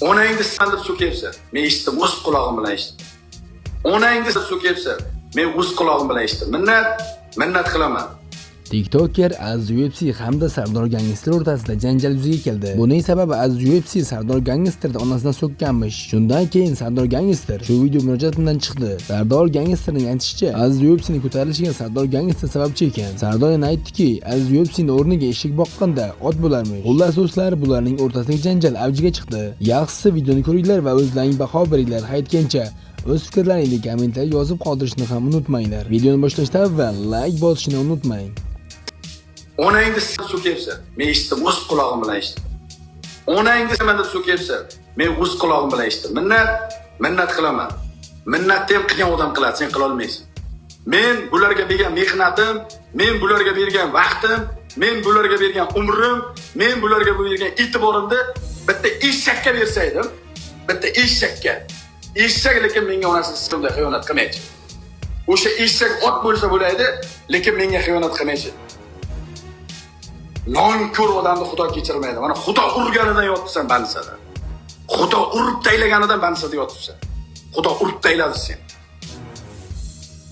Onangni sandirib so'kyapsan. Men eshitdim, o'z quloqim bilan eshitdim. Onangni so'kyapsan. Men o'z quloqim bilan eshitdim. Minnat qilaman. TikToker Aziz UFC hamda Sardor Gangster o'rtasida janjal yuzaga keldi. Buning sababi Aziz UFC Sardor Gangsterni onasidan so'kkanmish. Shundan keyin Sardor Gangster shu video murojaatidan chiqdi. Sardor Gangsterning aytishicha, Aziz UFC'ning ko'tarilishiga Sardor Gangster sababchi ekan. Sardor yana aytdiki, Aziz UFC'ning o'rniga eshik boqqanda ot bo'larmish. Xullas do'stlar, bularning o'rtasidagi janjal avjiga chiqdi. Yaxshisi videoni ko'ringlar va o'zlaring baho beringlar. Aytgancha o'z fikrlaringizni kommentariyga yozib qoldirishni ham unutmanglar. Videoni boshlashdan avval like bosishni unutmang. Onangni so'kyapsan. Men eshitdim, o'z quloqim bilan eshitdim. Onangni deb so'kyapsan. Men o'z quloqim bilan eshitdim. Minnat qilaman. Minnatni ham qilgan odam qiladi, sen qila olmaysan. Men bularga bergan mehnatim, men bularga bergan vaqtim, men bularga bergan umrim, men bularga bergan e'tiborimni bitta eshakka bersaydim, bitta eshakka. Eshak lekin menga onasi sifatida xiyonat qilmaydi. O'sha eshak ot bo'lsa bo'laydi, lekin menga xiyonat qilmaydi. Nonko'r odamni Xudo kechirmaydi. Mana Xudo urganidan yotibsan bansada. Xudo urib taylaganidan bansada yotibsan. Xudo urib tayladi sen.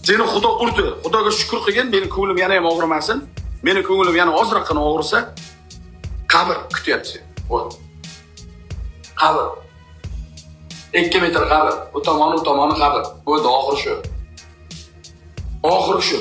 Seni Xudo urdi. Xudoga shukr qilgin, meni ko'nglim yana ham og'rimasin. Meni ko'nglim yana ozroqgina og'risa, qabr kutyapti. Qabr. 2 metr qabr. Bu tomoni qabr. Bu oxiri shu. Oxiri shu.